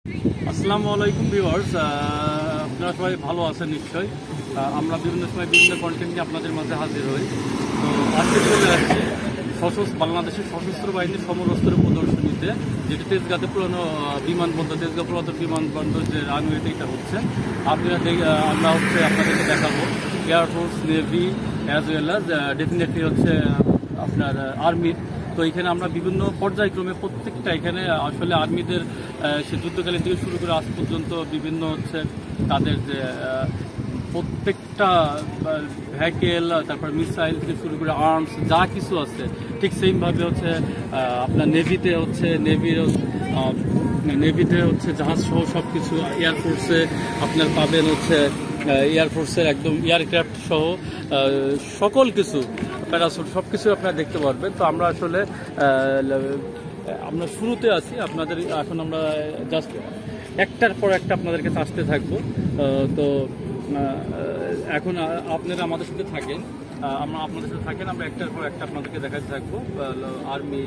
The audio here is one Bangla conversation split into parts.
আসসালামু আলাইকুম ভিউয়ার্স, আপনারা সবাই ভালো আছেন নিশ্চয়ই। আমরা বিভিন্ন সময় বিভিন্ন কন্টেন্ট নিয়ে আপনাদের মাঝে হাজির হই। তো আজকে চলে যাচ্ছি বাংলাদেশের সশস্ত্র বাহিনীর সমরস্ত্র প্রদর্শনীতে, যেটি তেজগাঁতে পুরানো বিমানবন্দর, তেজগাঁ পুরাতন বিমানবন্দর যে রানওয়েতে এটা হচ্ছে। আমরা আপনাদেরকে দেখাবো air force, navy as well as definitely আপনার আর্মির। তো এখানে আমরা বিভিন্ন পর্যায়ক্রমে প্রত্যেকটা এখানে আসলে আর্মিদের সে যুদ্ধকালীন থেকে শুরু করে আজ পর্যন্ত বিভিন্ন তাদের যে প্রত্যেকটা ভেহিকেল, তারপর মিসাইল থেকে শুরু করে আর্মস যা কিছু আছে, ঠিক সেইভাবে আপনার নেভিতে জাহাজ সহ সব কিছু। এয়ারফোর্সে আপনার পাবেন এয়ারফোর্সের একদম এয়ারক্রাফট সহ সকল কিছু, প্যারাসুট সব কিছু আপনারা দেখতে পারবেন। তো আমরা আমরা শুরুতে আছি আপনাদের, এখন আমরা জাস্ট একটার পর একটা আপনাদের কাছে আসতে থাকবো। তো এখন আপনারা আমাদের সাথে থাকেন, আমরা একটার পর একটা আপনাদেরকে দেখাতে থাকবো আর্মি,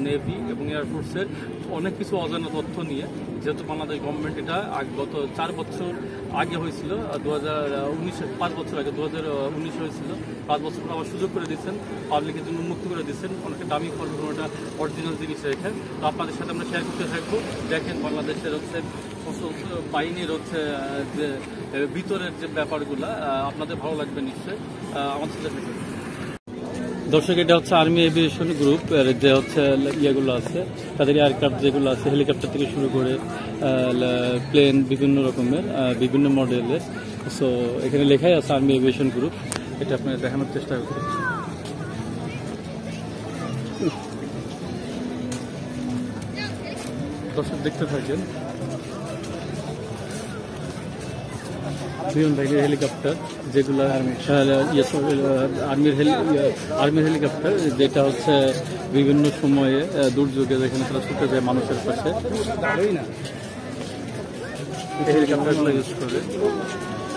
নেভি এবং এয়ারফোর্সের অনেক কিছু অজানা তথ্য নিয়ে। যেহেতু বাংলাদেশ গভর্নমেন্ট এটা গত 4 বছর আগে হয়েছিল, 5 বছর আগে 2019 হয়েছিল, 5 বছর আবার সুযোগ করে দিচ্ছেন, পাবলিকের জন্য মুক্ত করে দিচ্ছেন। অনেকটা দামি ফর্ম, ওটা অরিজিনাল জিনিস রেখে। তো আপনাদের সাথে আমরা শেয়ার করতে থাকবো। দেখেন বাংলাদেশের বাহিনীর যে ভিতরের যে ব্যাপারগুলো আপনাদের ভালো লাগবে নিশ্চয়ই, আমাদের সাথে থাকবে। দর্শক, এটা আর্মি এভিয়েশন গ্রুপ, যে ইয়েগুলো আছে, তাদের এয়ারক্রাফট যেগুলো আছে, হেলিকপ্টার থেকে শুরু করে প্লেন, বিভিন্ন রকমের বিভিন্ন মডেলের। সো এখানে লেখাই আছে আর্মি এভিয়েশন গ্রুপ। এটা আপনাদের দেখানোর চেষ্টা করি। দর্শক দেখতে থাকেন বিমান বাহিনীর হেলিকপ্টার, যেগুলো আর্মির হেলিকপ্টার, যেটা বিভিন্ন সময়ে দুর্যোগে যেখানে তারা ছুটে যায় মানুষের পাশে, হেলিকপ্টারগুলো ইউজ করে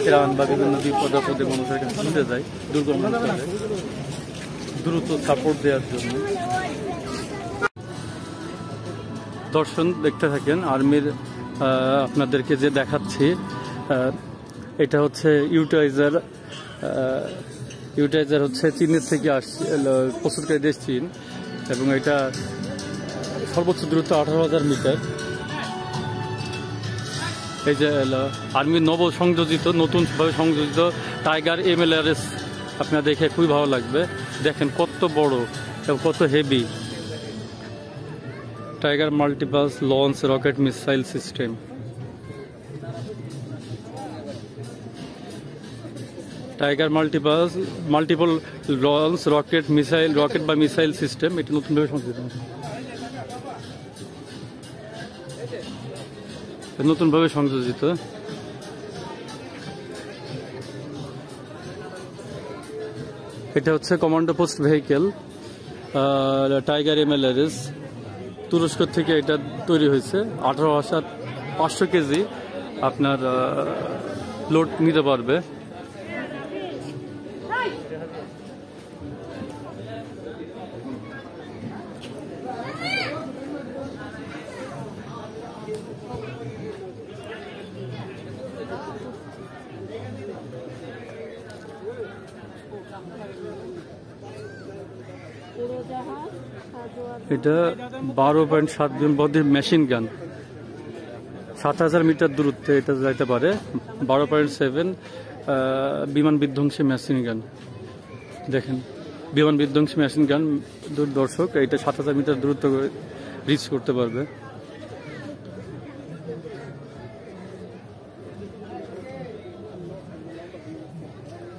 ত্রাণ বা বিভিন্ন বিপদ আপদে মানুষের কাছে ছুটে যায়, দুর্গম অঞ্চলে দ্রুত সাপোর্ট দেওয়ার জন্য। দর্শন দেখতে থাকেন আর্মির, আপনাদেরকে যে দেখাচ্ছি এটা ইউটাইজার চীনের থেকে আসছে, প্রস্তুতকারী দেশ চীন, এবং এটা সর্বোচ্চ দূরত্ব 18,000 মিটার। এই যে আর্মির নতুনভাবে সংযোজিত টাইগার MLRS, আপনারা দেখে খুবই ভালো লাগবে। দেখেন কত বড় এবং কত heavy, tiger multiple launch rocket missile system. Tiger multiple launch rocket বা মিসাইল সিস্টেম, এটি নতুনভাবে সংযোজিত। এটা commando post vehicle tiger MLRS, তুরস্ক থেকে এটা তৈরি হয়েছে। 18,500 কেজি আপনার লোড নিতে পারবে। এটা 12.7 বডির মেশিন গান, 7,000 মিটার দূরত্বে এটা যাইতে পারে। 12.7 বিমান বিধ্বংসী মেশিন গান। দেখেন বিমান বিধ্বংসী মেশিন গান, দর্শক, এটা 7,000 মিটার দূরত্ব রিচ করতে পারবে।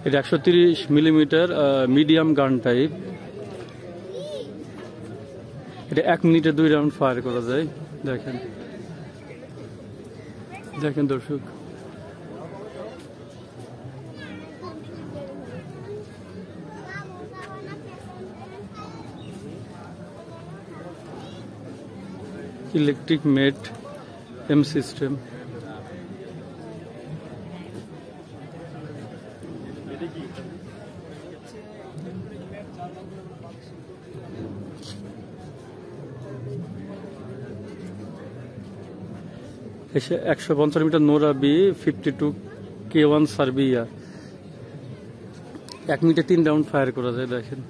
এটা 130 মিলিমিটার মিডিয়াম গান টাইপ। এটা 1 মিনিটে 2 রাউন্ড ফায়ার করা যায়। দেখেন দর্শক, ইলেকট্রিক মেট M সিস্টেম। এসে 150 metre Nora B 52 K1 Serbia. 1 মিনিটে 3 রাউন্ড ফায়ার করা যায় দেখেন।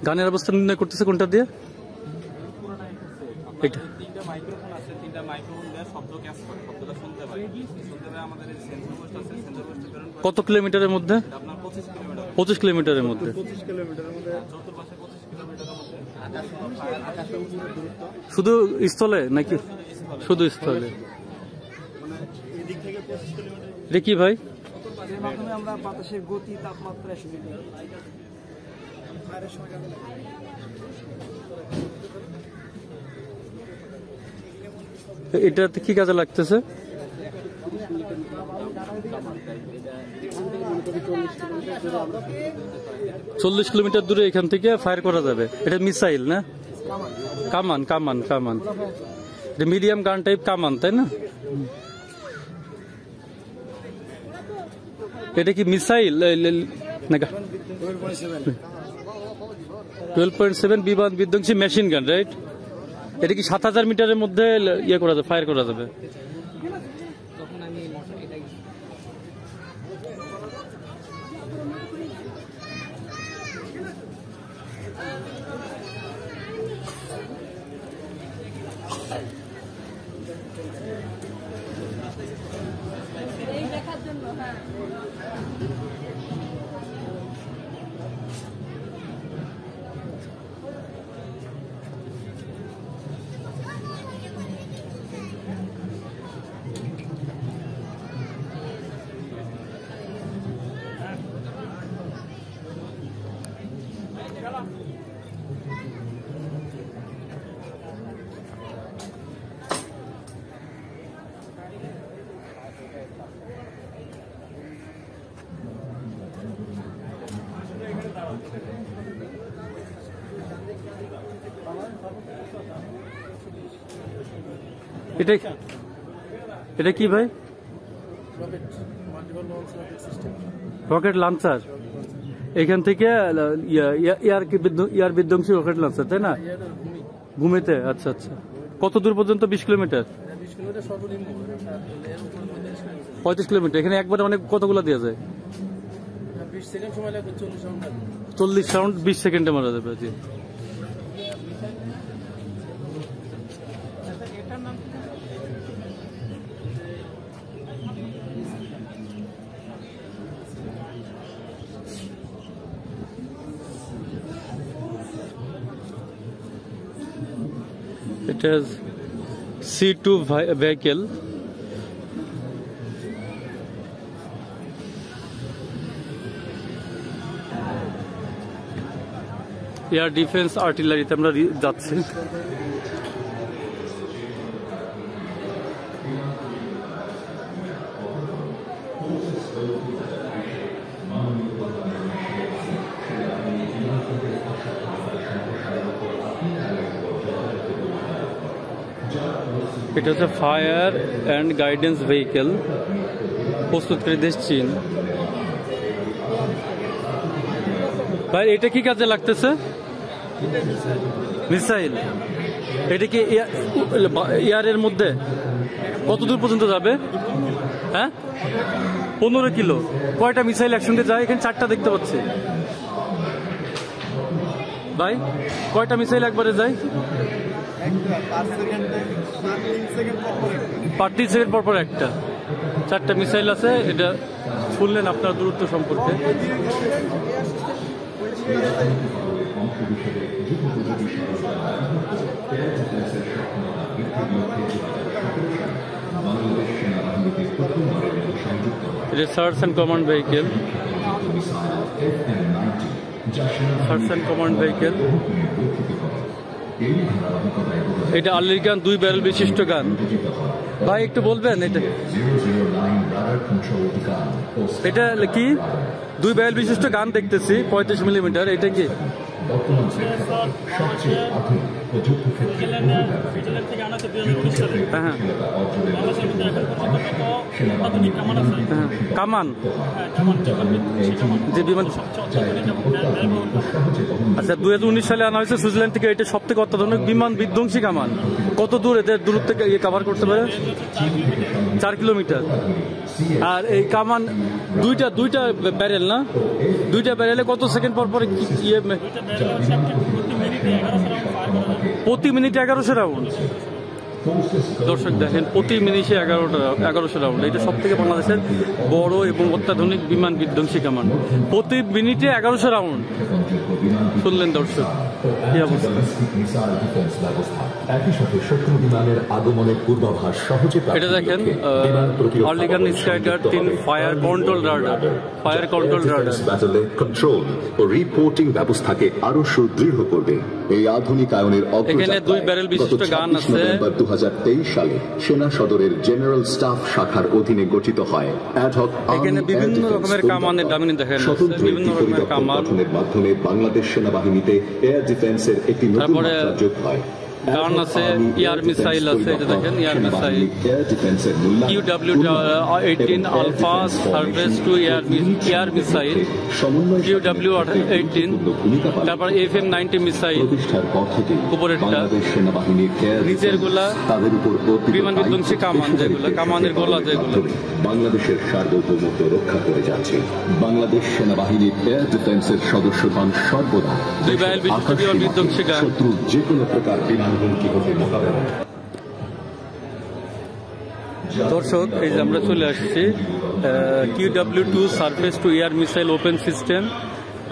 গানের অবস্থা নির্ণয় করতেছে কোনটা দিয়ে? এটা তিনটা মাইক্রোফোন আছে, তিনটা মাইক্রোফোন দিয়ে শব্দ ক্যাচ করে, শব্দটা শুনতে পায়। আমাদের এই সেন্সর বক্স আছে, সেন্সর বক্সটা প্রেরণ করে। কত কিলোমিটারের মধ্যে? আপনার 25 কিলোমিটার। 25 কিলোমিটারের মধ্যে। 25 কিলোমিটারের মধ্যে চতুর্পাশে 25 কিলোমিটারের মধ্যে আকাশের দূরত্ব। শুধু স্থলে নাকি? শুধু স্থলে। মানে এই দিক থেকে 25 কিলোমিটার। এটা কি ভাই? এর মাধ্যমে আমরা বাতাসের গতি, তাপমাত্রা শুনি। ফায়ারের সময় কাজে লাগে। এটাতে কি কাজে লাগতেছে? 40 কিলোমিটার দূরে এখান থেকে ফায়ার করা যাবে। এটা মিসাইল না? কামান কামান কামান। এটা মিডিয়াম গান টাইপ কামান, তাই না? এটা কি মিসাইল? 12.7 বিমান বিধ্বংসী মেশিন গান, রাইট? এটা কি 7000 মিটারের মধ্যে ইয়ে করা যাবে, ফায়ার করা যাবে? এটা কি ভাই? Rocket launcher. এখান থেকে ইয়ার বিধ্বংসী রকেট লঞ্চার, তাই না? ভূমিতে। আচ্ছা আচ্ছা। কত দূর পর্যন্ত? 20 কিলোমিটার। 35 কিলোমিটার। এখানে একবারে অনেক কতগুলো দেওয়া যায়? 40 রাউন্ড 20 সেকেন্ডে মারা যাবে। জি। It is C2 vehicle. Air defence আর্টিলারিতে আমরা যাচ্ছি। এটা হচ্ছে ফায়ার অ্যান্ড গাইডেন্স ভেহিকেল, প্রস্তুতকারী দেশ চীন। ভাই এটা কি কাজে লাগতেছে? মিসাইল। এটা কি এয়ারের মধ্যে কত দূর পর্যন্ত যাবে? হ্যাঁ, 15 কিলো। কয়টা মিসাইল একসঙ্গে যায়? এখানে 4টা দেখতে পাচ্ছি। ভাই কয়টা মিসাইল একবারে যায়? 3 সেকেন্ড পর পর একটা। 4টা মিসাইল আছে। এটা শুনলেন আপনার দূরত্ব সম্পর্কে। এটা search and command vehicle. Search and command vehicle. এটা আর্টিলারি গান, 2 ব্যারেল বিশিষ্ট গান। ভাই একটু বলবেন এটা কি? 2 ব্যারেল বিশিষ্ট গান দেখতেছি, 35 মিলিমিটার। এটা কি? সুইজারল্যান্ড থেকে আনা হচ্ছে 2019 সালে। হ্যাঁ, বাংলাদেশের মধ্যে এখন পর্যন্ত কত অত্যাধুনিক কামান আছে? কামান, যে বিমান। আচ্ছা, 2019 সালে আনা হয়েছে সুইজারল্যান্ড থেকে। এটা সব থেকে অত্যাধুনিক বিমান বিধ্বংসী কামান। কত দূর এদের দূরত্ব কভার করতে পারে? 4 কিলোমিটার। আর এই কামান দুইটা ব্যারেল না? দুইটা ব্যারেলে কত সেকেন্ড পর পরে প্রতি মিনিটে 1100 রাউন্ড। দর্শক দেখেন, প্রতি মিনিটে 1100 রাউন্ড। এটা সব থেকে বাংলাদেশের বড় এবং অত্যাধুনিক বিমান বিধ্বংসী কামান। প্রতি মিনিটে 1100 রাউন্ড। শুনলেন দর্শক, কি অবস্থা। এটা দেখেন, অর্লিগান স্কাইডার 3 ফায়ার কন্ট্রোল রাডার। কন্ট্রোল ও রিপোর্টিং ব্যবস্থাকে আরো সুদৃঢ় করবে। এই আধুনিকায়নের এখানে 2 ব্যারেল বিশিষ্ট গান আছে। 2023 সালে সেনা সদরের জেনারেল স্টাফ শাখার অধীনে গঠিত হয় অ্যাডহক। এখানে বিভিন্ন রকমের কামানের দামি দেখেন, বিভিন্ন রকমের কামান গঠনের মাধ্যমে বাংলাদেশ সেনাবাহিনীতে এয়ার ডিফেন্সের একটি নতুন মাত্রা যোগ হয়। গান আছে, এয়ার মিসাইল আছে। এটা দেখেন, air missile QW-18 alpha service to air missile, QW-18। তারপর FM-90 মিসাইল উপরেরটা, নিচের গুলা বিমান বিধ্বংসী কামান, যেগুলো কামানের গোলা, যেগুলো বাংলাদেশের সার্বভৌমত্ব রক্ষা করে যাচ্ছে। বাংলাদেশ সেনাবাহিনীর এয়ার ডিফেন্সের সদস্যগণ সর্বদা 2 ব্যারেল বিশিষ্ট বিমান বিধ্বংসী গান। শত্রু যে কোনো প্রকার বিমান হুমকি হতে মোকাবেলা। দর্শক, এই যে আমরা চলে আসছি QW-2 surface to air missile weapon system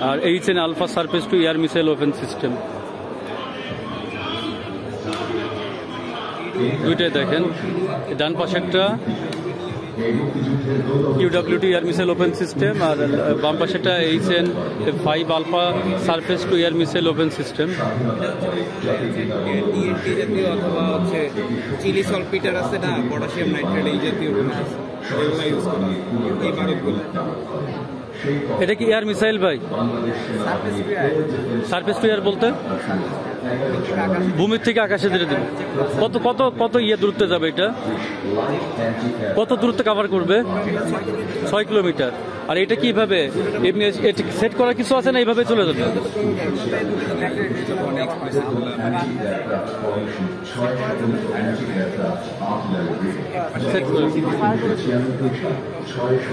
আর HN alpha surface to air missile weapon system. দুইটাই দেখেন, ডান পাশে একটা QW-2 air missile weapon system আর বাম পাশে একটা HN-5 alpha surface to air missile weapon system. অথবা হচ্ছে চিলি সলপিটার আছে না, পটাশিয়াম নাইট্রেট, এই জাতীয় ইউজ করা এই বারুদগুলো। এটা কি এয়ার মিসাইল ভাই? সার্ফেস টু এয়ার বলতে ভূমির থেকে আকাশে ধীরে ধীরে কত কত কত দূরত্বে যাবে? এটা কত দূরত্বে কভার করবে? 6 কিলোমিটার। আর এটা কিভাবে এমনি সেট করা কিছু আছে না, এইভাবে চলে যাবে?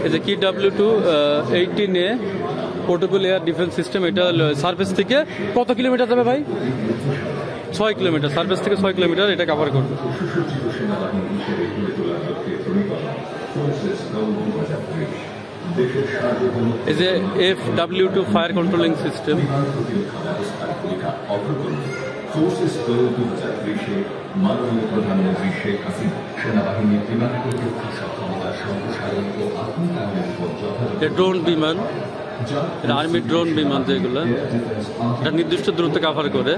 এই যে QW-18 portable air defence system. এটা সার্ফেস থেকে কত কিলোমিটার যাবে ভাই? 6 কিলোমিটার। সার্ফেস থেকে 6 কিলোমিটার এটা কভার করবে। এই যে FW-2 ফায়ার কন্ট্রোলিং সিস্টেম। মাননীয় প্রধানমন্ত্রী শেখ হাসিনা সেনাবাহিনীর বিমান প্রতিরক্ষা সক্ষমতার সম্প্রসারণ ও আত্মীয়তার উপর যথাযথ ড্রোন বিমান, আর্মি ড্রোন বিমান, যেগুলো এটা নির্দিষ্ট দূরত্বে কভার করে।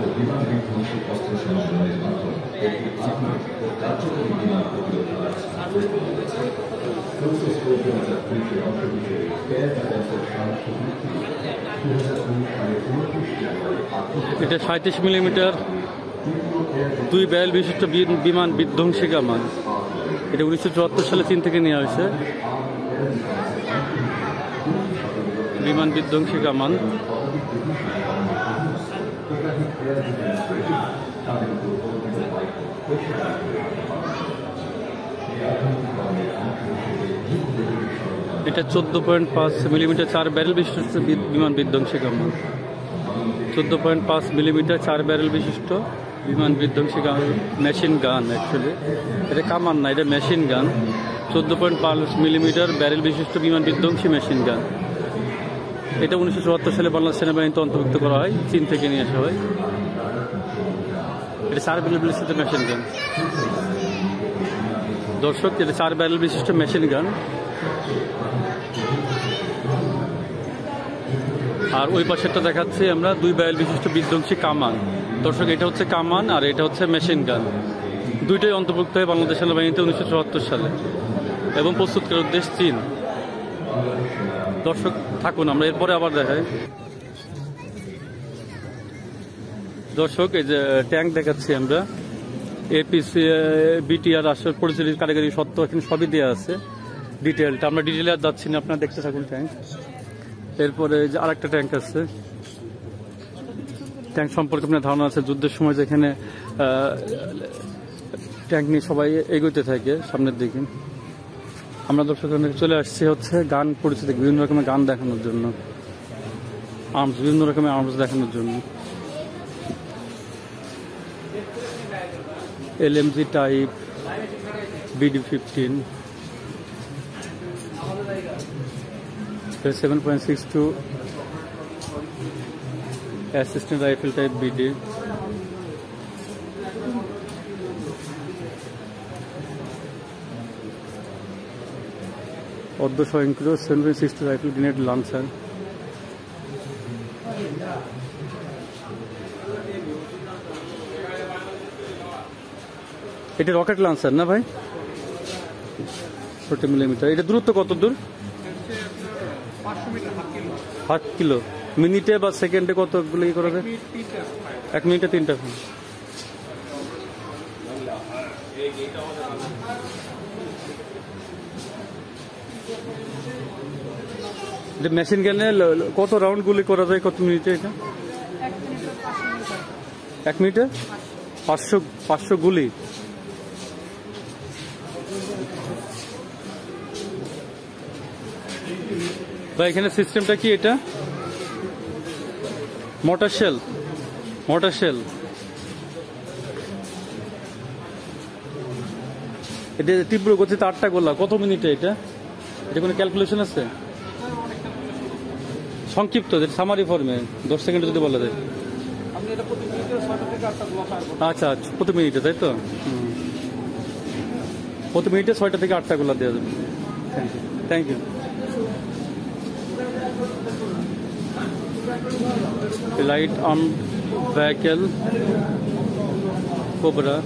এটা 37 মিলিমিটার 2 ব্যারেল বিশিষ্ট বিমান বিধ্বংসী কামান। এটা 1974 সালে চীন থেকে নেওয়া হয়েছে। বিমান বিধ্বংসী কামান। এটা 14.5 মিলিমিটার 4 ব্যারেল বিশিষ্ট বিমান বিধ্বংসী কামান। 14.5 মিলিমিটার 4 ব্যারেল বিশিষ্ট বিমান বিধ্বংসী মেশিন গান। অ্যাকচুয়ালি এটা কামান না, এটা মেশিন গান। 14.5 মিলিমিটার ব্যারেল বিশিষ্ট বিমান বিধ্বংসী মেশিন গান। এটা 1974 সালে বাংলাদেশ সেনাবাহিনীতে অন্তর্ভুক্ত করা হয়, চীন থেকে নিয়ে আসা হয়। এটা 4 ব্যারেল বিশিষ্ট মেশিন গান। দর্শক, এটা 4 ব্যারেল বিশিষ্ট মেশিন গান। আর ওই পাশেরটা দেখাচ্ছি আমরা 2 ব্যারেল বিশিষ্ট বিধ্বংসী কামান। দর্শক, এটা হচ্ছে কামান আর এটা হচ্ছে মেশিন গান। দুইটাই অন্তর্ভুক্ত হয় বাংলাদেশ সেনাবাহিনীতে 1974 সালে এবং প্রস্তুতকারক দেশ চীন। দর্শক থাকুন, আমরা এরপরে আবার দেখাই। দর্শক এই যে ট্যাঙ্ক দেখাচ্ছি আমরা, এপিসি বিটিআর আসল পরিচালিত কারিগরি সত্ত্ব এখানে সবই দেওয়া আছে ডিটেলটা। আমরা ডিটেলে আর যাচ্ছি না, আপনারা দেখতে থাকুন ট্যাঙ্ক। এরপরে যে আরেকটা ট্যাঙ্ক আছে, ট্যাঙ্ক সম্পর্কে আপনার ধারণা আছে। যুদ্ধের সময় যেখানে ট্যাঙ্ক নিয়ে সবাই এগোতে থাকে সামনের দিকে। আমরা দর্শক চলে আসছি হচ্ছে গান পরিচিত বিভিন্ন রকমের গান দেখানোর জন্য, আর্মস, বিভিন্ন রকমের আর্মস দেখানোর জন্য। LMG type, BD-15, 7.62 assistant rifle type BD, অর্ধস্বয়ংক্রিয় 7.62 rifle grenade launcher. এটা রকেট লঞ্চার না ভাই, 40 মিলিমিটার। এটা দূরত্ব কত দূর? 8 কিলো। মিনিটে বা সেকেন্ডে কতগুলো করা যায়? 1 মিনিটে 3টা। মেশিন গানে কত রাউন্ড গুলি করা যায় কত মিনিটে? এটা 1 মিনিটে 500 গুলি। ভাই এখানে সিস্টেমটা কি? এটা মোটর শেল, এটা তীব্র গতিতে 8টা গোলা কত মিনিটে? এটা কোনো ক্যালকুলেশন আছে? সংক্ষিপ্ত সামারি ফর্মে 10 সেকেন্ডে যদি বলা যায়। আচ্ছা আচ্ছা, প্রতি মিনিটে, তাই তো? প্রতি মিনিটে 6টা থেকে 8টা গোলা দেওয়া যাবে। Thank you. Light arm vehicle cobra.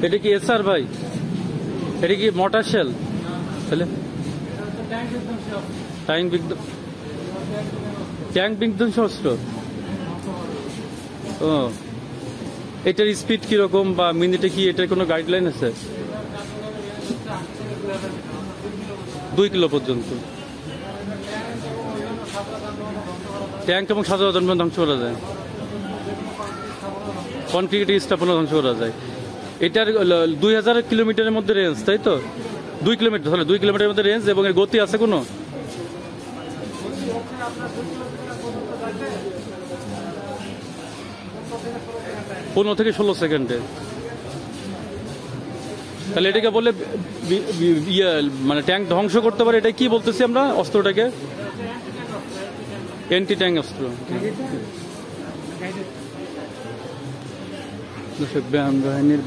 এটা কি এসআর ভাই? এটা কি মোটর শেল? তাহলে ট্যাঙ্ক বিধ্বংসী অস্ত্র। ও, এটার স্পিড কিরকম বা মিনিটে কি, এটার কোনো গাইডলাইন আছে? 2 কিলো পর্যন্ত ট্যাঙ্ক এবং সাধারণ যানবাহন ধ্বংস করা যায়, কনক্রিট স্থাপনা ধ্বংস করা যায়। এটার 2000 কিলোমিটারের মধ্যে রেঞ্জ, তাই তো? 2 কিলোমিটার, তাহলে 2 কিলোমিটারের মধ্যে রেঞ্জ। এবং এর গতি আছে কোনো? পনেরো থেকে 16 সেকেন্ডে। তাহলে এটাকে বলে মানে ট্যাঙ্ক ধ্বংস করতে পারে। এটা কি বলতেছি আমরা অস্ত্রটাকে? এন্টি ট্যাঙ্ক অস্ত্র। বাহিনীর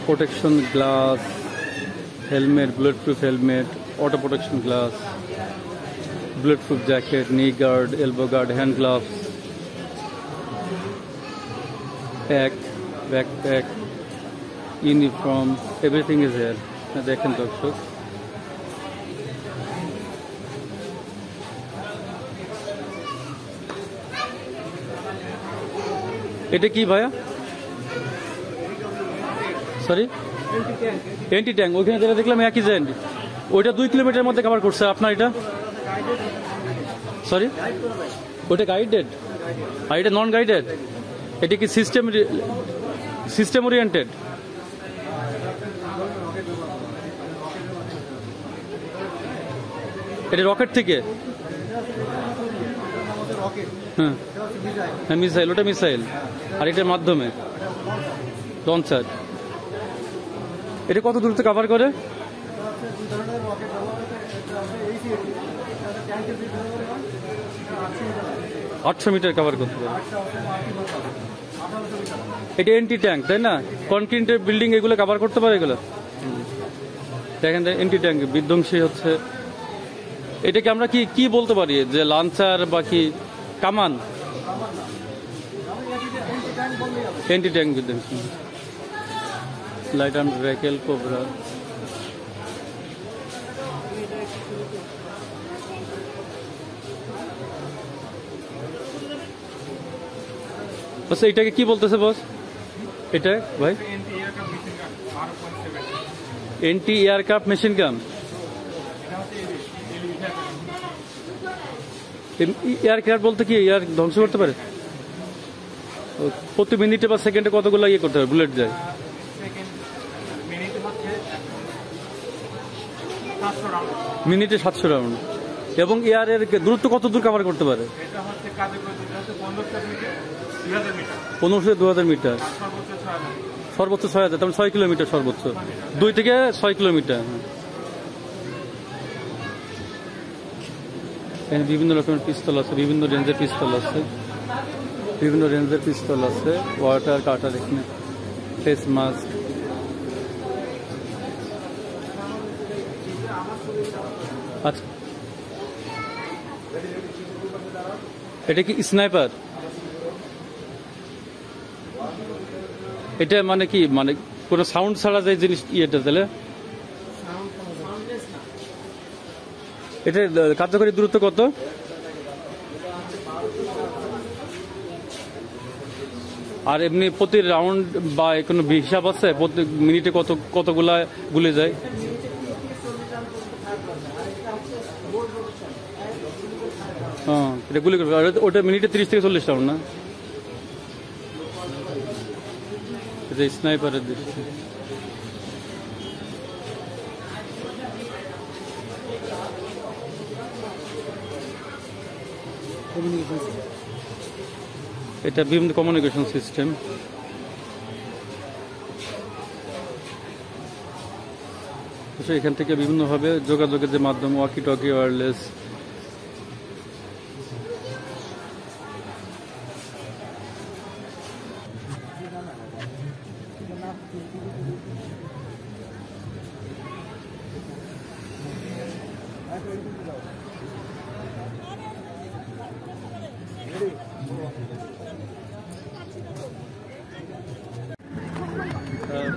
protection glass, helmet, bullet proof helmet, auto protection glass, bullet proof jacket, knee guard, elbow guard, hand gloves, backpack, uniform, everything is here. দেখেন দর্শক, এটা কি ভাইয়া? Sorry, anti tank. ওইখানে যেটা দেখলাম একই জেন্ট, ওইটা 2 কিলোমিটারের মধ্যে কভার করছে। আপনার এটা সরি, ওইটা গাইডেড আর এটা নন গাইডেড। এটা কি সিস্টেম ওরিয়েন্টেড? এটা রকেট থেকে? হ্যাঁ হ্যাঁ, মিসাইল, ওটা মিসাইল। আর এটার মাধ্যমে লঞ্চার। এটা কত দূরত্ব কভার করে? 800 মিটার কভার করতে পারে। এটা এন্টি ট্যাঙ্ক, তাই না? কনক্রিটের বিল্ডিং এগুলো কভার করতে পারে এগুলো। দেখেন এন্টি ট্যাঙ্ক বিধ্বংসী হচ্ছে। এটাকে আমরা কি বলতে পারি? যে লঞ্চার বা কি কামান? এন্টি ট্যাঙ্ক বিধ্বংসী। Light arm vehicle cobra. আচ্ছা এটাকে কি বলতেছে বস? এটা ভাই anti aircraft machine gun. Aircraft বলতে কি এয়ার ধ্বংস করতে পারে? প্রতি মিনিটে বা সেকেন্ডে কতগুলো ইয়ে করতে পারে বুলেট যায়? মিনিটে 700 রাউন্ড। এবং এয়ারের দূরত্ব কত দূর কভার করতে পারে? 1500 2000 মিটার, সর্বোচ্চ 6000, তার 6 কিলোমিটার সর্বোচ্চ, 2 থেকে 6 কিলোমিটার। এখানে বিভিন্ন রকমের পিস্তল আছে, বিভিন্ন রেঞ্জের পিস্তল আছে, বিভিন্ন রেঞ্জের পিস্তল আছে, ওয়াটার কাটার, এখানে ফেস মাস্ক। আচ্ছা এটা কি স্নাইপার? এটা মানে কি, মানে কোনো সাউন্ড ছাড়া যায় জিনিস ইয়েটা তাহলে? এটা কার্যকরী দূরত্ব কত? আর এমনি প্রতি রাউন্ড বা কোনো হিসাব আছে? প্রতি মিনিটে কতগুলা গুলি যায়? হ্যাঁ এটা গুলি করবে। ওটা মিনিটে 30 থেকে 40 রাউন্ড না? এটা স্নাইপারের দৃষ্টি। এটা বিভিন্ন কমিউনিকেশন সিস্টেম। এখান থেকে বিভিন্নভাবে যোগাযোগের যে মাধ্যম, ওয়াকি টকি, ওয়্যারলেস।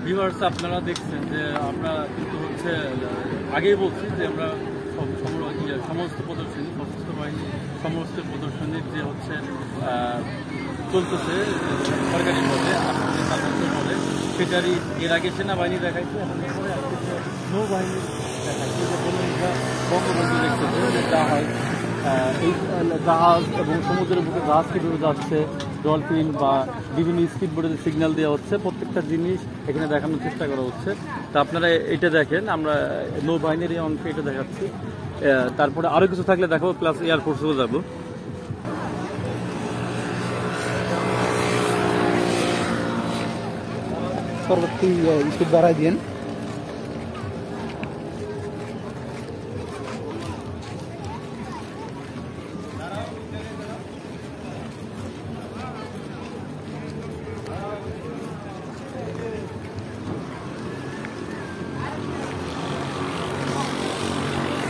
ভিউয়ার্স আপনারা দেখছেন যে আমরা কিন্তু হচ্ছে আগেই বলছি যে আমরা সমস্ত প্রদর্শনী, সশস্ত্র বাহিনী সমস্ত প্রদর্শনীর যে হচ্ছে চলতেছে সরকারিভাবে বলে, সেটারই এর আগে সেনাবাহিনী দেখাইছে, এখন নৌবাহিনী দেখাইছে। বঙ্গবন্ধু দেখতেছে জাহাজ, এই জাহাজ এবং সমুদ্রের বুকে জাহাজ কীভাবে যাচ্ছে, ডলফিন বা বিভিন্ন স্পিড বোর্ডে সিগন্যাল দেওয়া হচ্ছে, প্রত্যেকটা জিনিস এখানে দেখানোর চেষ্টা করা হচ্ছে। তা আপনারা এটা দেখেন, আমরা নৌবাহিনীর এই অংশে এটা দেখাচ্ছি। তারপরে আরও কিছু থাকলে দেখাবো, প্লাস এয়ারফোর্সেও যাবো। পরবর্তী স্পিড বাড়াই দিন।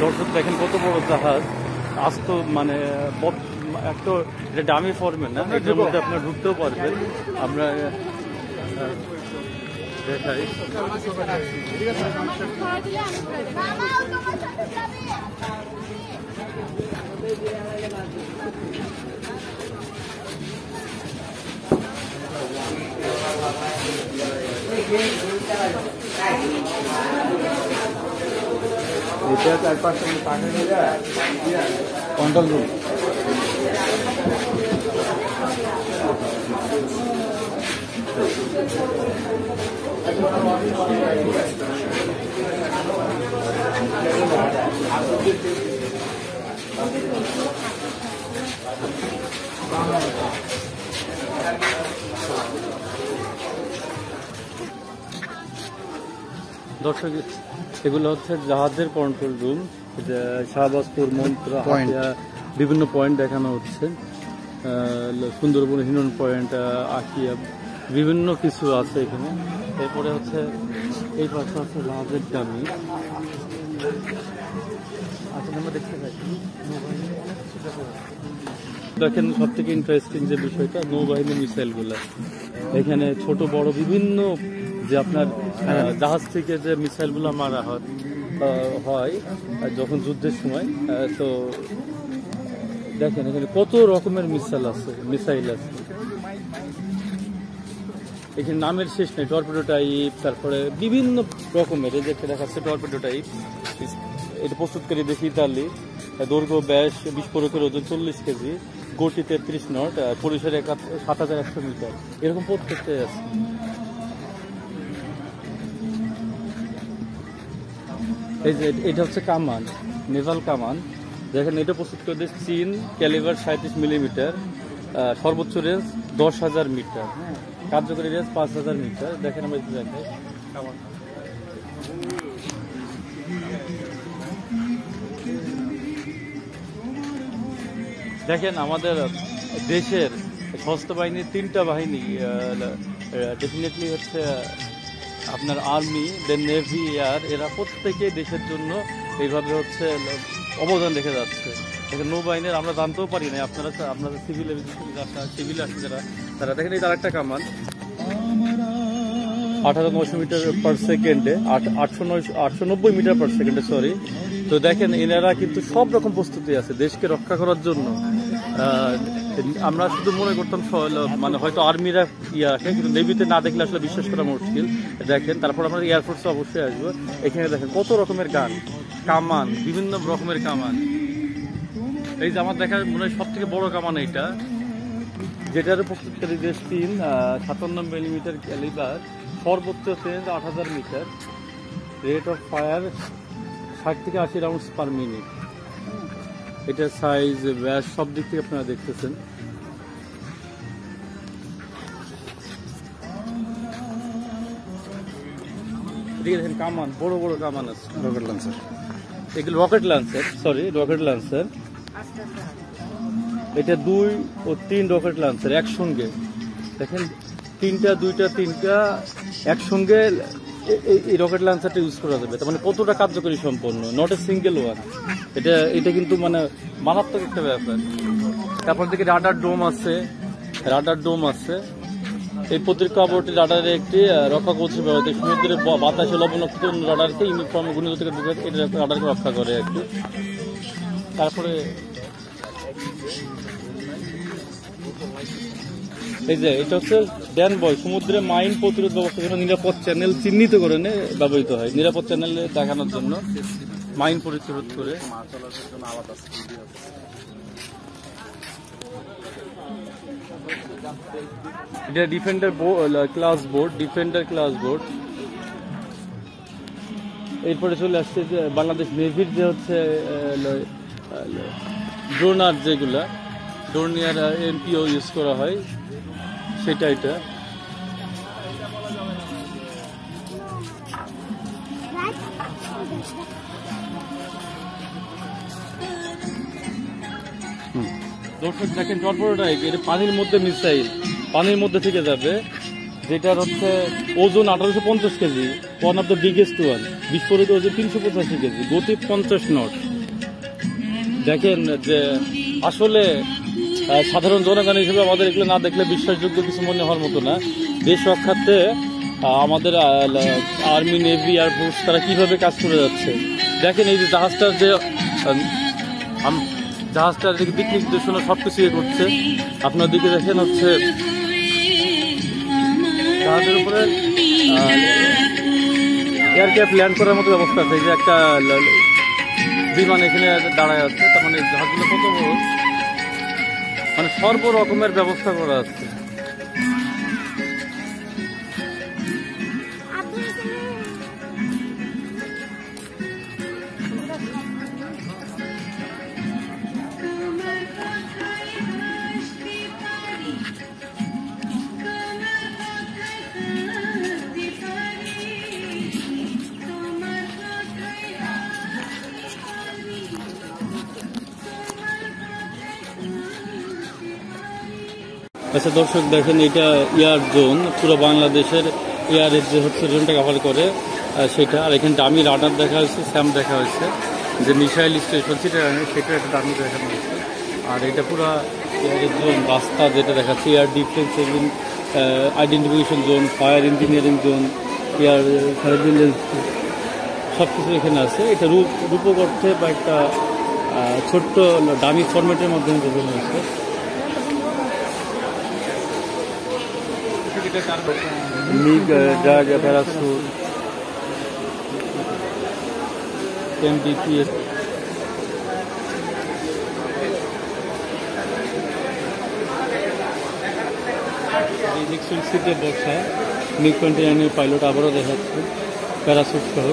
দর্শক দেখেন কত বড় জাহাজ, আস্ত মানে একটা ডামি ফর্মে না, এটার মধ্যে আপনার ঢুকতেও পারবেন। আমরা দেখাই এটা 4-5 পানি নিয়ে কন্ট্রোল রুম। দর্শক এগুলো হচ্ছে জাহাজের কন্ট্রোল রুম, শাহবাজপুর, মন্ত্রা, বিভিন্ন পয়েন্ট দেখানো হচ্ছে। সুন্দরবন হিরন পয়েন্ট, আকিয়া, বিভিন্ন কিছু আছে এখানে। এরপরে হচ্ছে এই পাশে আছে জাহাজের ডামি। আসলে আমরা দেখতে পাচ্ছি দেখেন সব থেকে ইন্টারেস্টিং যে বিষয়টা, নৌবাহিনী মিসাইলগুলো এখানে ছোট বড় বিভিন্ন যে আপনার জাহাজ থেকে যে মিসাইলগুলো মারা হয় যখন যুদ্ধের সময়, তো দেখেন এখানে কত রকমের মিসাইল আছে। এখানে নামের শেষ নেই, টর্পেডো টাইপ, তারপরে বিভিন্ন রকমের, এই যে একটা দেখাচ্ছে টর্পেডো টাইপ, এটা প্রস্তুতকারী দেশ ইতালি, দৈর্ঘ্য ব্যাস 20 পরকের ওজন 40 কেজি, গতি 33 নট, পরিসরে 7100 মিটার, এরকম প্রত্যেকটাই আছে। এই যে এটা হচ্ছে কামান, নেভাল কামান, দেখেন এটা প্রস্তুত করে দেশ চীন, ক্যালিভার 37 মিলিমিটার, সর্বোচ্চ রেঞ্জ 10,000 মিটার, হ্যাঁ, কার্যকরী রেঞ্জ 5,000 মিটার। দেখেন আমরা একটু দেখাই কামান। দেখেন আমাদের দেশের সশস্ত্র বাহিনীর 3টা বাহিনী, ডেফিনেটলি হচ্ছে আপনার আর্মি, দেন নেভি, এয়ার, এরা প্রত্যেকে দেশের জন্য এইভাবে হচ্ছে অবদান রেখে যাচ্ছে। দেখেন নৌবাহিনীর আমরা জানতেও পারি না, আপনারা সিভিল আছে যারা, তারা দেখেন এই আরেকটা কামান 18,900 মিটার পার সেকেন্ডে, 890 মিটার পার সেকেন্ডে, সরি। তো দেখেন এনারা কিন্তু সব রকম প্রস্তুতি আছে দেশকে রক্ষা করার জন্য। আমরা শুধু মনে করতাম মানে হয়তো আর্মিরা আসে, কিন্তু নেভিতে না দেখলে আসলে বিশ্বাস করা মুশকিল। দেখেন তারপর আমরা এয়ারফোর্সে অবশ্যই আসবো। এখানে দেখেন কত রকমের গান, কামান, বিভিন্ন রকমের কামান। এই যে আমার দেখার মনে হয় সব থেকে বড় কামান এইটা, যেটার প্রস্তুতকারী দেশ চীন, 57 মিলিমিটার ক্যালিবার, সর্বোচ্চ range 8,000 metre, rate of fire 60 থেকে 80 রাউন্ডস পার মিনিট। এটার সাইজ, ব্যাস সব দিক থেকে আপনারা দেখতেছেন। এদিকে দেখেন কামান, বড় বড় কামান আছে, রকেট লঞ্চার, এগুলো rocket launcher, sorry rocket launcher. এটা 2 ও 3 রকেট লঞ্চার একসঙ্গে, দেখেন 3টা 2টা 3টা একসঙ্গে এই রকেট লঞ্চারটা ইউজ করা যাবে। তার মানে কতটা কার্যকরী সম্পন্ন, নট এ সিঙ্গেল ওয়ান। এটা কিন্তু মানে মারাত্মক একটা ব্যাপার। তারপর দিকে রাডার ডোম আছে, এই প্রতিরক্ষা অবরটি রাডারের একটি রক্ষা কৌশল ব্যবহৃত, সমুদ্রের বাতাসে লবণাক্ত রাডারকে ইউনিফর্ম ঘূর্ণিঝড় থেকে এটা রাডারকে রক্ষা করে আর কি। তারপরে এই যে এটা হচ্ছে ড্যান বয়, সমুদ্রে মাইন প্রতিরোধ ব্যবস্থার জন্য নিরাপদ চ্যানেল চিহ্নিত করে ব্যবহৃত হয়, নিরাপদ চ্যানেল দেখানোর জন্য মাইন প্রতিরোধ করে। এটা ডিফেন্ডার ক্লাস বোর্ড। এরপরে চলে আসছে যে বাংলাদেশ নেভির যে হচ্ছে ড্রোনার, যেগুলা ডোর্নিয়ার এমপিও ইউজ করা হয়, সেটা এটা। দর্শক দেখেন টর্পেডো টাইপ, এটা পানির মধ্যে মিসাইল, পানির মধ্যে থেকে যাবে, যেটার হচ্ছে ওজন 1850 KG, one of the biggest one, বিস্ফোরিত ওজন 385 কেজি, গতি 50 নট। দেখেন যে আসলে সাধারণ জনগণ হিসেবে আমাদের এগুলো না দেখলে বিশ্বাসযোগ্য কিছু মনে হওয়ার মতো না। দেশ রক্ষার্থে আমাদের আর্মি, নেভি, এয়ারফোর্স তারা কিভাবে কাজ করে যাচ্ছে। দেখেন এই যে জাহাজটার দিক নির্দেশনা সবকিছু ইয়ে করছে। আপনার দিকে দেখেন হচ্ছে জাহাজের উপরে এয়ারক্রাফট ল্যান্ড করার মতো ব্যবস্থা আছে। এই যে একটা বিমান এখানে দাঁড়ায় আছে, তার মানে জাহাজগুলো কত বড়, মানে সর্বরকমের ব্যবস্থা করা আছে। আচ্ছা দর্শক দেখেন, এটা এয়ার জোন, পুরো বাংলাদেশের এয়ারের যে হচ্ছে জোনটা কভার করে সেটা। আর এখানে দামি রাডার দেখা হয়েছে, স্যাম দেখা হয়েছে, যে মিসাইল স্টেশন সেটা একটা দামি দেখানো হয়েছে। আর এটা পুরো এয়ারের জোন, রাস্তা যেটা দেখাচ্ছে, air defence identification zone, fire engineering zone, air surveillance, সব কিছু এখানে আছে। এটা রূপক অর্থে বা একটা ছোট্ট দামি ফরম্যাটের মাধ্যমে বোঝানো হয়েছে। দুইটা কার MiG drag parachute MBPS electric সিটে বসা মিগ 29 পাইলট আবারও দেখাচ্ছে প্যারাসুট সহ।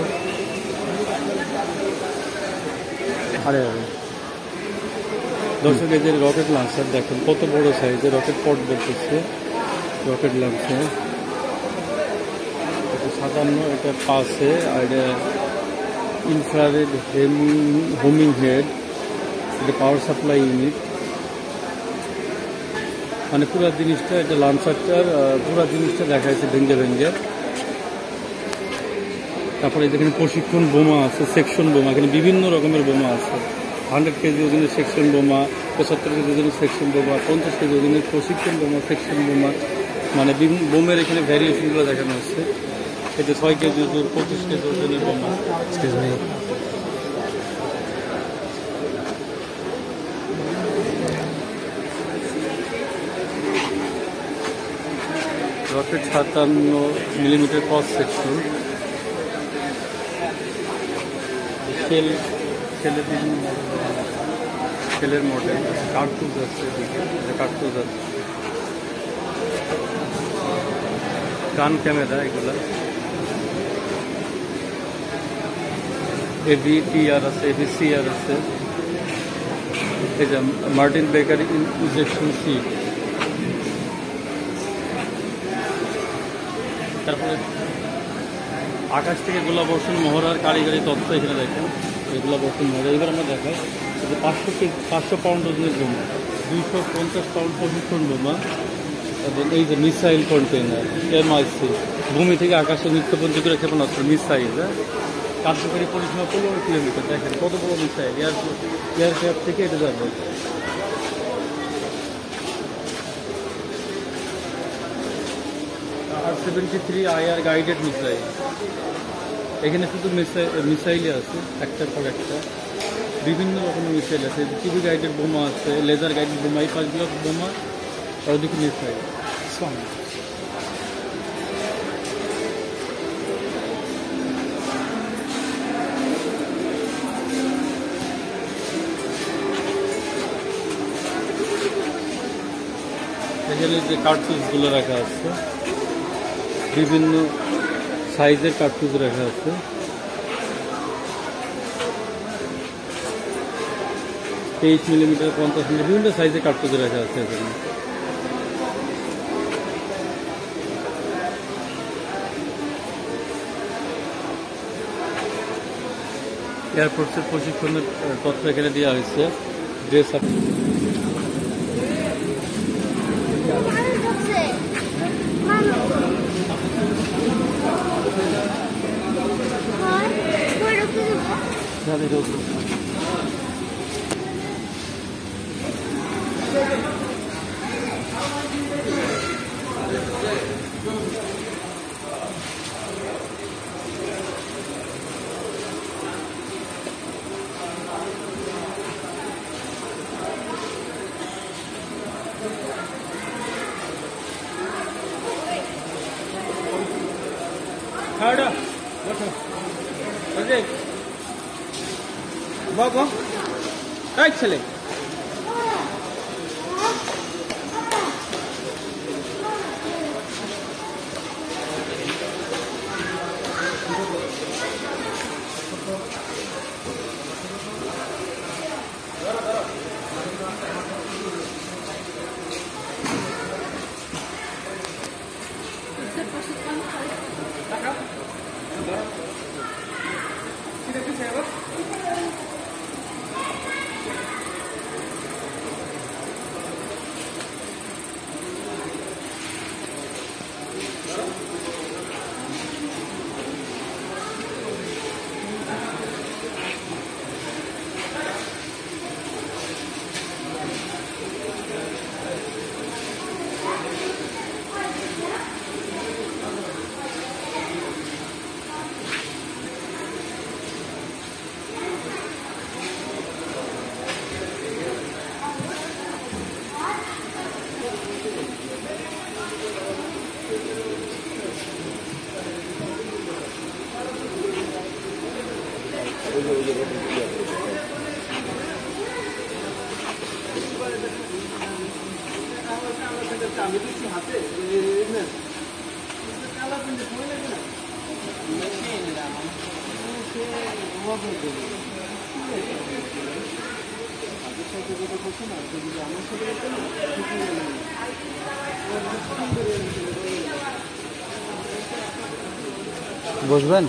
আরে দর্শক এই যে রকেট লঞ্চার দেখেন কত বড় সাইজের রকেট পট বলতেছে রকেট লঞ্চার 57 এটা পাশে আর এটা ইনফ্রারেড হোমিং হেড এটা পাওয়ার সাপ্লাই ইউনিট মানে পুরো জিনিসটা এটা লঞ্চারটার পুরো জিনিসটা দেখাচ্ছে ভেঙ্গে ভেঙ্গে। তারপরে এখানে প্রশিক্ষণ বোমা আছে সেকশন বোমা এখানে বিভিন্ন রকমের বোমা আছে 100 কেজি ওজনের সেকশন বোমা 75 কেজি ওজনের সেকশন বোমা 50 কেজি ওজনের প্রশিক্ষণ বোমা সেকশন বোমা মানে বিভিন্ন বোমের এখানে ভ্যারিয়েশনগুলো দেখানো হচ্ছে। এই যে 6 কেজি ওজন 25 কেজি ওজনের বোমা রকেট 57 মিলিমিটার ক্রস সেকশন সেলের মডেল কার্তুজ আছে কার্তুজ আছে গান ক্যামেরা এগুলা AVTR আছে AVCR আছে এই যে মার্টিন বেকার ইনজেকশন সিট। তারপরে আকাশ থেকে গোলাবর্ষণ মহড়ার কারিগরি তথ্য এখানে দেখেন এই গোলাবর্ষণ মহড়া এবার আমরা দেখাই 500 পাউন্ড ওজনের বোমা 250 পাউন্ড প্রশিক্ষণ বোমা এবং এই যে মিসাইল কন্টেইনার MIC ভূমি থেকে আকাশে নিত্যপঞ্জি করে ক্ষেপণাস্ত্র মিসাইল কার্যকরী পরিসীমা 15 কিলোমিটার দেখেন কত বড় মিসাইল এয়ারক্রাফট থেকে এটা যাবে। R-73 IR গাইডেড মিসাইল এখানে শুধু মিসাইলই আছে একটার পর একটা বিভিন্ন রকমের মিসাইল আছে টিভি গাইডেড বোমা আছে লেজার গাইডেড বোমা এই পাঁচগুলো বোমা আর ওদিকে মিসাইল। এখানে যে কার্তুজগুলো রাখা আছে বিভিন্ন সাইজের কার্তুজ রাখা আছে তেইশ মিলিমিটার 50 মিলিমিটার বিভিন্ন সাইজের কার্তুজ রাখা আছে এখানে। এয়ারফোর্সের প্রশিক্ষণের তথ্য এখানে দেওয়া হয়েছে ড্রেস আপ বাবা এই ছেলে বুঝবেন?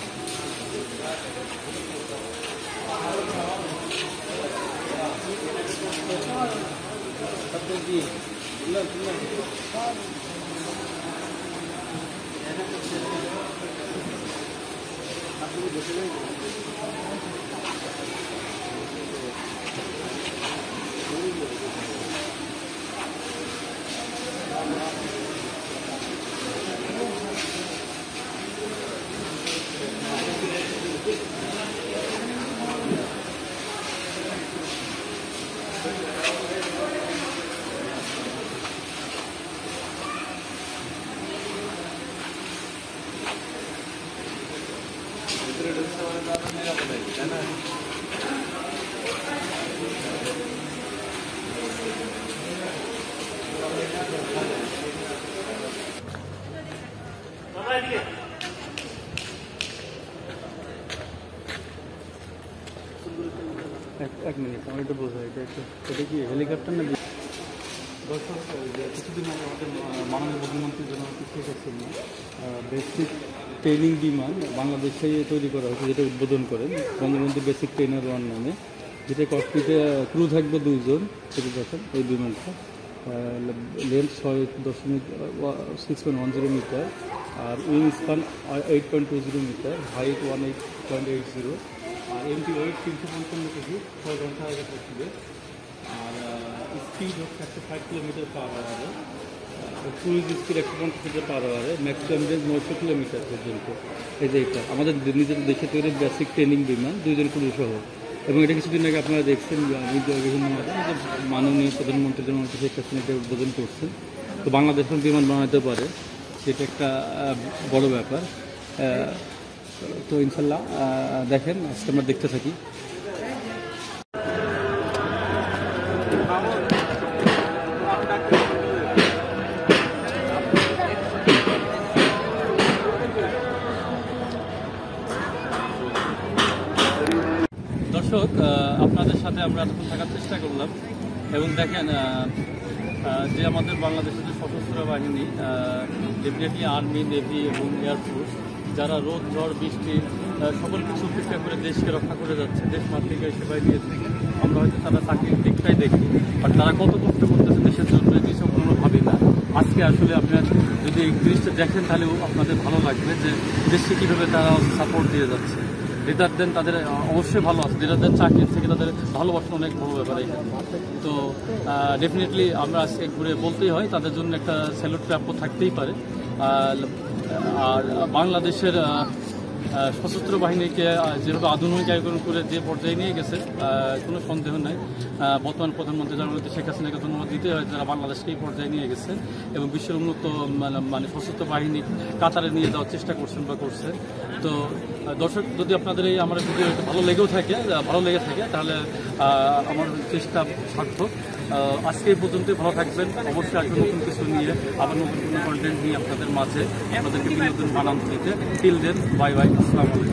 এক মিনিট, আমি একটু বোঝাই, এটা কি হেলিকপ্টার না? দর্শক, কিছুদিন আগে আমাদের মাননীয় মুখ্যমন্ত্রী জননেত্রী শেখ হাসিনা বেসিক ট্রেনিং বিমান বাংলাদেশে তৈরি করা হয়েছে, যেটা উদ্বোধন করেন বঙ্গবন্ধু বেসিক ট্রেনার 1 নামে, যেটা ককপিটে ক্রু থাকবে 2 জন। সেটি দেখেন এই বিমানটা, লেন্থ 6.10 মিটার, আর উইং স্পান 8.20 মিটার, হাইট 18.80, আর এমটি ওয়েট 355 কেজি, 6 ঘন্টা আগে পৌঁছবে। আর স্পিড হচ্ছে 105 কিলোমিটার পার আওয়ারে, ক্রুজ স্পিড 150 কিলোমিটার পার আওয়ারে, ম্যাক্সিমাম রেঞ্জ 900 কিলোমিটার পর্যন্ত। এই যে এটা আমাদের নিজেদের দেশে তৈরি বেসিক ট্রেনিং বিমান, 2 জন ক্রু সহ। এবং এটা কিছুদিন আগে আপনারা দেখছেন বিভিন্ন মাননীয় প্রধানমন্ত্রী জননেত্রী শেখ হাসিনা এটা উদ্বোধন করছেন। তো বাংলাদেশ এখন বিমান বানাতে পারে, সেটা একটা বড় ব্যাপার। তো ইনশাল্লাহ দেখেন, আজকে আমরা দেখতে থাকি। দর্শক, আপনাদের সাথে আমরা এতক্ষণ থাকার চেষ্টা করলাম, এবং দেখেন যে আমাদের বাংলাদেশের যে সশস্ত্র বাহিনী, ডেফিনেটলি আর্মি, নেভি এবং এয়ারফোর্স, যারা রোদ ঝড় বৃষ্টি সকল কিছু উপেক্ষা করে দেশকে রক্ষা করে যাচ্ছে, দেশ মাতৃকায় সেবায় দিয়েছে। আমরা হয়তো তারা চাকরির দিকটাই দেখি, বাট তারা কত কষ্ট করতেছে দেশের জন্য, এই জিনিসও কোনো ভাবি না। আজকে আসলে আপনার যদি এই জিনিসটা দেখেন, তাহলে আপনাদের ভালো লাগবে যে দেশকে কীভাবে তারা সাপোর্ট দিয়ে যাচ্ছে। রেদার দেন তাদের অবশ্যই ভালো আছে, রেদার দেন চাকরির থেকে তাদের ভালোবাসা অনেক বড় ব্যাপার এখানে। তো ডেফিনেটলি আমরা আজকে ঘুরে বলতেই হয়, তাদের জন্য একটা স্যালুট প্রাপ্য থাকতেই পারে। আর বাংলাদেশের সশস্ত্র বাহিনীকে যেভাবে আধুনিকায়ন করে যে পর্যায়ে নিয়ে গেছে, কোনো সন্দেহ নাই। বর্তমান প্রধানমন্ত্রী জননেত্রী শেখ হাসিনাকে ধন্যবাদ দিতে হয়, যারা বাংলাদেশকে এই পর্যায়ে নিয়ে গেছে এবং বিশ্বের উন্নত মানে সশস্ত্র বাহিনী কাতারে নিয়ে যাওয়ার চেষ্টা করছেন বা করছে। তো দর্শক, যদি আপনাদের এই আমার ভিডিও ভালো লেগে থাকে তাহলে আমার চেষ্টা সার্থক। আজকে এই পর্যন্তই, ভালো থাকবেন। অবশ্যই আজকে নতুন কিছু নিয়ে, আবার নতুন কোনো কন্টেন্ট নিয়ে আপনাদের মাঝে আপনাদেরকে বিনোদন বানান দিতে। টিল দেন, বাই বাই, আসসালামু আলাইকুম।